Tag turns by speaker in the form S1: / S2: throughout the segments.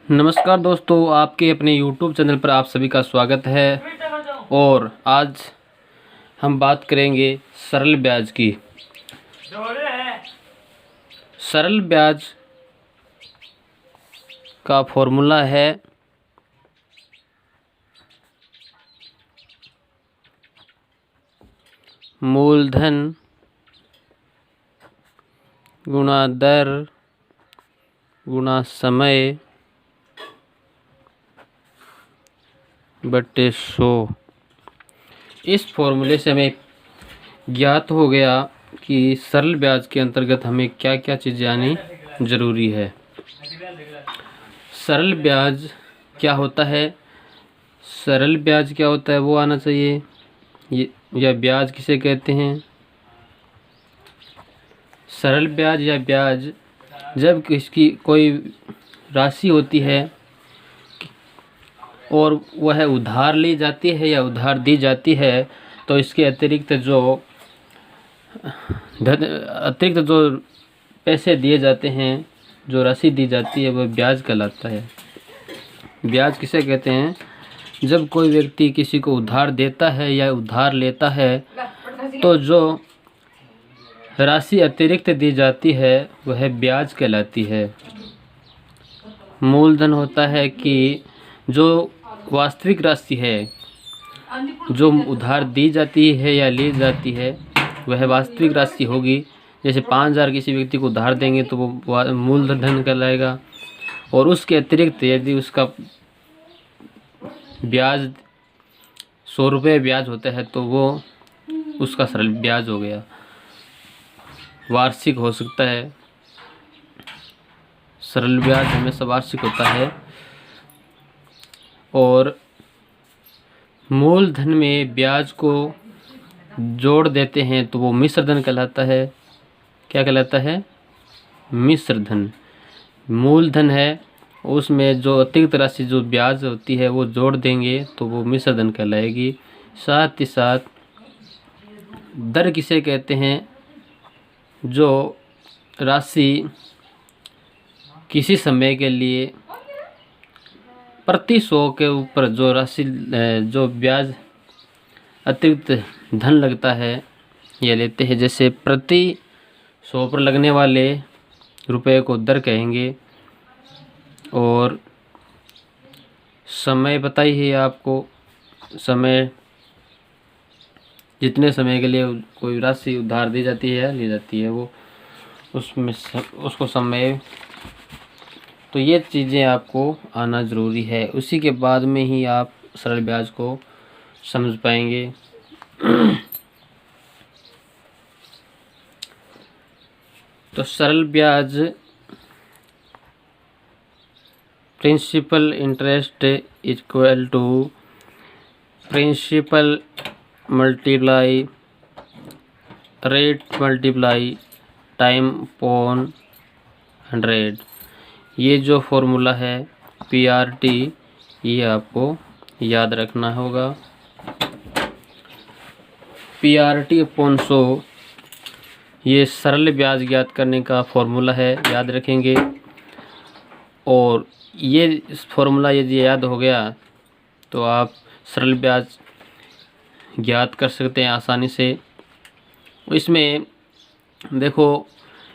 S1: नमस्कार दोस्तों, आपके अपने YouTube चैनल पर आप सभी का स्वागत है। और आज हम बात करेंगे सरल ब्याज की। सरल ब्याज का फॉर्मूला है मूलधन गुणा दर गुणा समय बटे 100। इस फॉर्मूले से हमें ज्ञात हो गया कि सरल ब्याज के अंतर्गत हमें क्या क्या चीज़ें आनी ज़रूरी है। सरल ब्याज क्या होता है, सरल ब्याज क्या होता है वो आना चाहिए। यह ब्याज किसे कहते हैं? सरल ब्याज या ब्याज जब किसकी कोई राशि होती है और वह उधार ली जाती है या उधार दी जाती है, तो इसके अतिरिक्त जो पैसे दिए जाते हैं, जो राशि दी जाती है, वह ब्याज कहलाता है। ब्याज किसे कहते हैं? जब कोई व्यक्ति किसी को उधार देता है या उधार लेता है तो जो राशि अतिरिक्त दी जाती है वह ब्याज कहलाती है। मूलधन होता है कि जो वास्तविक राशि है जो उधार दी जाती है या ली जाती है वह वास्तविक राशि होगी। जैसे 5,000 किसी व्यक्ति को उधार देंगे तो वो मूलधन कहलाएगा। और उसके अतिरिक्त यदि उसका ब्याज 100 रुपये ब्याज होता है तो वो उसका सरल ब्याज हो गया। वार्षिक हो सकता है, सरल ब्याज हमेशा वार्षिक होता है। और मूलधन में ब्याज को जोड़ देते हैं तो वो मिश्र धन कहलाता है। क्या कहलाता है? मिश्र धन। मूलधन है, उसमें जो अतिरिक्त राशि जो ब्याज होती है वो जोड़ देंगे तो वो मिश्र धन कहलाएगी। साथ ही साथ दर किसे कहते हैं? जो राशि किसी समय के लिए प्रति 100 के ऊपर जो राशि जो ब्याज अतिरिक्त धन लगता है ये लेते हैं। जैसे प्रति 100 पर लगने वाले रुपए को दर कहेंगे। और समय पता ही है आपको, समय जितने समय के लिए कोई राशि उधार दी जाती है ली जाती है वो उसमें उसको समय, तो ये चीज़ें आपको आना ज़रूरी है। उसी के बाद में ही आप सरल ब्याज को समझ पाएंगे। तो सरल ब्याज principal interest equal to principal multiply rate multiply time upon 100। ये जो फॉर्मूला है PRT, ये आपको याद रखना होगा। PRT अपॉन 100 ये सरल ब्याज ज्ञात करने का फॉर्मूला है, याद रखेंगे। और ये इस फॉर्मूला यदि याद हो गया तो आप सरल ब्याज ज्ञात कर सकते हैं आसानी से। इसमें देखो,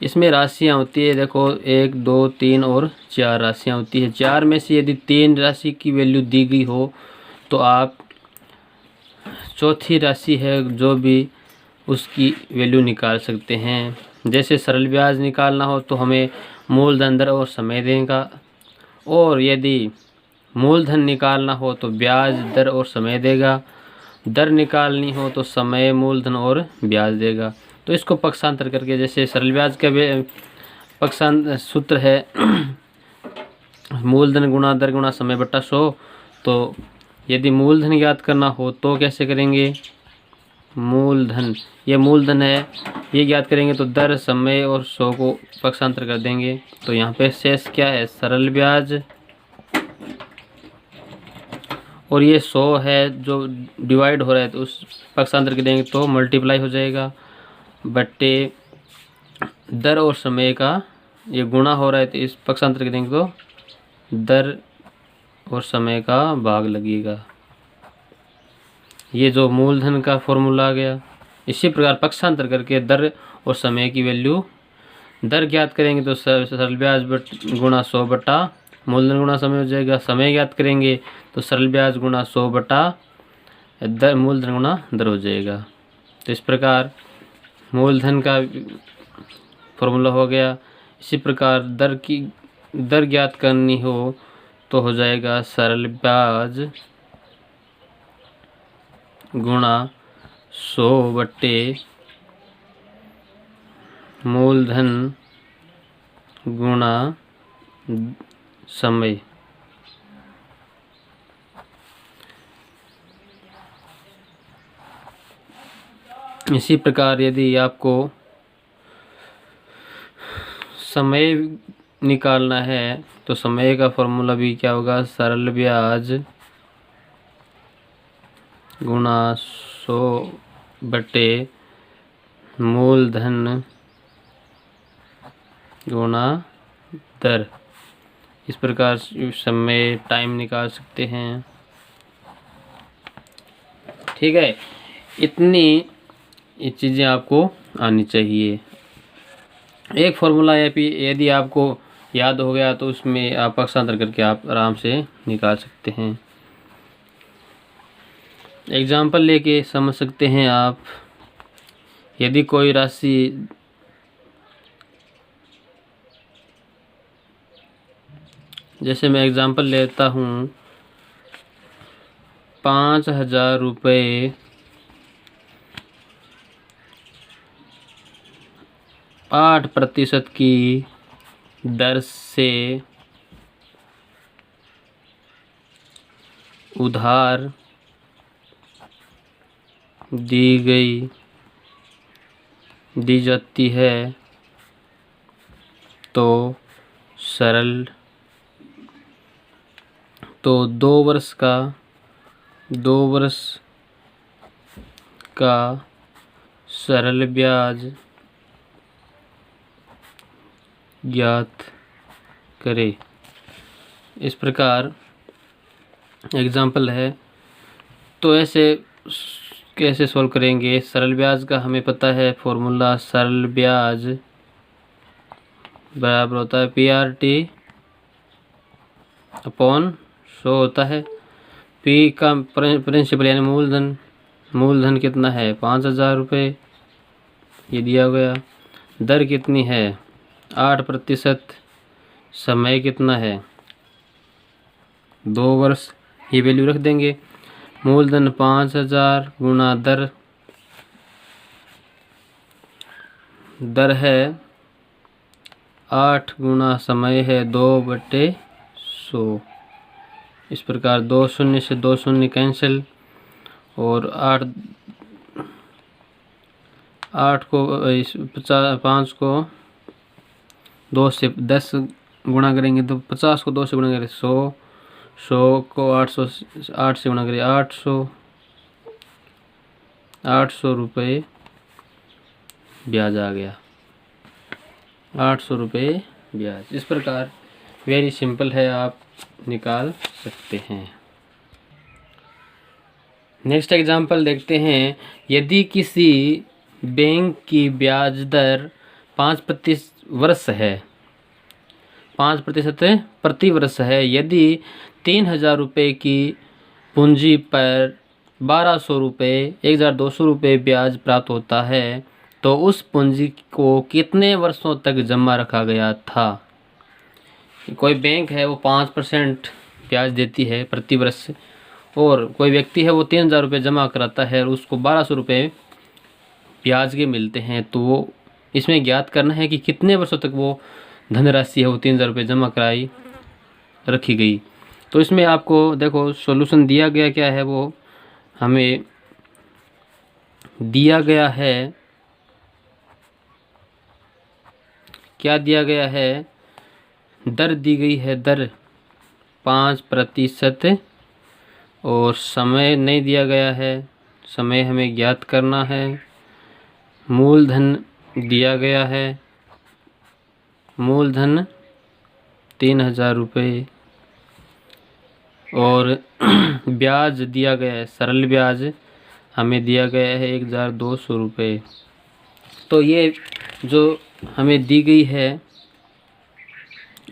S1: इसमें राशियाँ होती है। देखो 1, 2, 3 और 4 राशियाँ होती है। 4 में से यदि 3 राशि की वैल्यू दी गई हो तो आप चौथी राशि है जो भी उसकी वैल्यू निकाल सकते हैं। जैसे सरल ब्याज निकालना हो तो हमें मूलधन, दर और समय देगा। और यदि मूलधन निकालना हो तो ब्याज, दर और समय देगा। दर निकालनी हो तो समय, मूलधन और ब्याज देगा। तो इसको पक्षांतर करके, जैसे सरल ब्याज का पक्षांतर सूत्र है मूलधन गुणा दर गुणा समय बटा 100। तो यदि मूलधन ज्ञात करना हो तो कैसे करेंगे? मूलधन, ये मूलधन है, ये ज्ञात करेंगे तो दर, समय और 100 को पक्षांतर कर देंगे। तो यहाँ पे शेष क्या है? सरल ब्याज। और ये 100 है जो डिवाइड हो रहा है तो उस पक्षांतर कर देंगे तो मल्टीप्लाई हो जाएगा बट्टे दर और समय का ये गुणा हो रहा है तो इस पक्षांतर कर देंगे तो दर और समय का भाग लगेगा। ये जो मूलधन का फॉर्मूला आ गया। इसी प्रकार पक्षांतर करके दर और समय की वैल्यू, दर ज्ञात करेंगे तो सरल ब्याज गुणा 100 बटा मूलधन गुणा समय हो जाएगा। समय ज्ञात करेंगे तो सरल ब्याज गुणा 100 बटा दर मूलधन गुणा दर हो जाएगा। तो इस प्रकार मूलधन का फॉर्मूला हो गया। इसी प्रकार दर ज्ञात करनी हो तो हो जाएगा सरल ब्याज गुणा 100 बटे मूलधन गुणा समय। इसी प्रकार यदि आपको समय निकालना है तो समय का फॉर्मूला भी क्या होगा, सरल ब्याज गुणा 100 बटे मूलधन गुणा दर। इस प्रकार समय टाइम निकाल सकते हैं। ठीक है, इतनी ये चीज़ें आपको आनी चाहिए। एक फॉर्मूला यदि आपको याद हो गया तो उसमें आप पक्षांतर करके आप आराम से निकाल सकते हैं। एग्जाम्पल लेके समझ सकते हैं आप। यदि कोई राशि जैसे मैं एग्जाम्पल लेता हूँ 5,000 रुपये 8% की दर से उधार दी जाती है तो 2 वर्ष का सरल ब्याज ज्ञात करें। इस प्रकार एग्जाम्पल है। तो ऐसे कैसे सॉल्व करेंगे। सरल ब्याज का हमें पता है फॉर्मूला, सरल ब्याज बराबर होता है PRT अपॉन 100 होता है। P का प्रिंसिपल यानी मूलधन कितना है 5,000 रुपये, ये दिया गया। दर कितनी है 8%, समय कितना है 2 वर्ष, ये वैल्यू रख देंगे। मूलधन 5,000 गुणा दर है 8 गुणा समय है 2/100। इस प्रकार 2 शून्य से 2 शून्य कैंसिल और 8 को 5 को 2 से 10 गुणा करेंगे तो 50 को 2 से गुणा करें 100 को 8 से गुणा करें 800 रुपये ब्याज आ गया। 800 रुपये ब्याज। इस प्रकार वेरी सिंपल है, आप निकाल सकते हैं। नेक्स्ट एग्जांपल देखते हैं। यदि किसी बैंक की ब्याज दर 5% प्रति वर्ष है, यदि 3,000 रुपये की पूंजी पर 1,200 रुपये 1,200 रुपये ब्याज प्राप्त होता है तो उस पूंजी को कितने वर्षों तक जमा रखा गया था। कोई बैंक है वो 5% ब्याज देती है प्रति वर्ष, और कोई व्यक्ति है वो 3,000 रुपये जमा कराता है और उसको 1,200 रुपये ब्याज के मिलते हैं। तो इसमें ज्ञात करना है कि कितने वर्षों तक वो धनराशि है वो 3,000 रुपये जमा कराई रखी गई। तो इसमें आपको देखो सॉल्यूशन दिया गया क्या है, वो हमें दिया गया है, क्या दिया गया है, दर दी गई है, दर 5% और समय नहीं दिया गया है, समय हमें ज्ञात करना है। मूलधन दिया गया है, मूलधन 3,000 रुपये और ब्याज दिया गया है, सरल ब्याज हमें दिया गया है 1200 रुपये। तो ये जो हमें दी गई है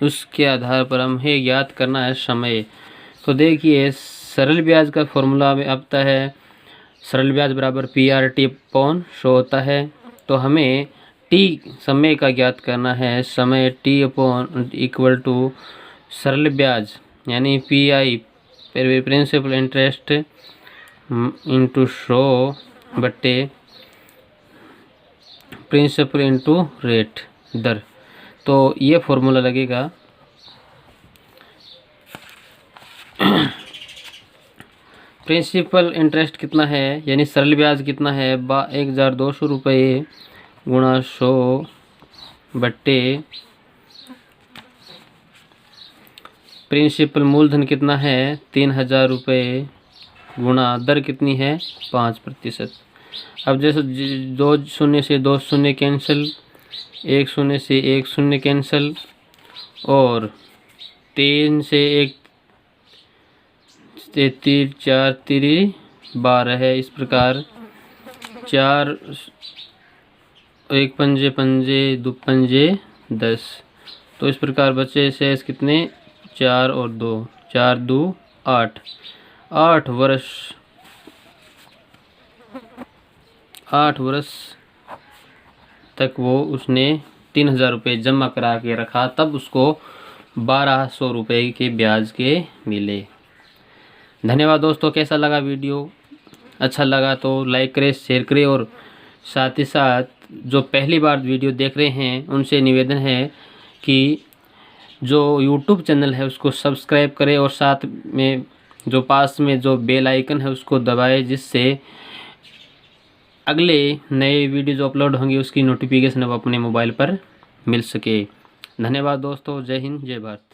S1: उसके आधार पर हमें ज्ञात करना है समय। तो देखिए सरल ब्याज का फॉर्मूला में आता है, सरल ब्याज बराबर PRT अपॉन 100 होता है। तो हमें टी समय का ज्ञात करना है, समय टी अपॉन इक्वल टू सरल ब्याज यानी PI प्रिंसिपल इंटरेस्ट इंटू 100 बट्टे प्रिंसिपल इंटू रेट दर। तो ये फॉर्मूला लगेगा प्रिंसिपल इंटरेस्ट कितना है यानी सरल ब्याज कितना है 1200 रुपये गुणा 100 बट्टे प्रिंसिपल मूलधन कितना है 3000 रुपये गुणा दर कितनी है 5%। अब जैसे 2 शून्य से 2 शून्य कैंसिल, 1 शून्य से 1 शून्य कैंसिल और 3 से 1 3 4 3 12 है। इस प्रकार 4 1 पंजे पंजे 2 पंजे 10। तो इस प्रकार बचे शेष कितने 4 और 2 4 2 8 8 वर्ष 8 वर्ष तक वो उसने 3000 रुपये जमा करा के रखा, तब उसको 1200 रुपये के ब्याज के मिले। धन्यवाद दोस्तों। कैसा लगा वीडियो? अच्छा लगा तो लाइक करें, शेयर करें और साथ ही साथ जो पहली बार वीडियो देख रहे हैं उनसे निवेदन है कि जो YouTube चैनल है उसको सब्सक्राइब करें और साथ में जो पास में जो बेल आइकन है उसको दबाएं, जिससे अगले नए वीडियो जो अपलोड होंगे उसकी नोटिफिकेशन अब अपने मोबाइल पर मिल सके। धन्यवाद दोस्तों। जय हिंद, जय भारत।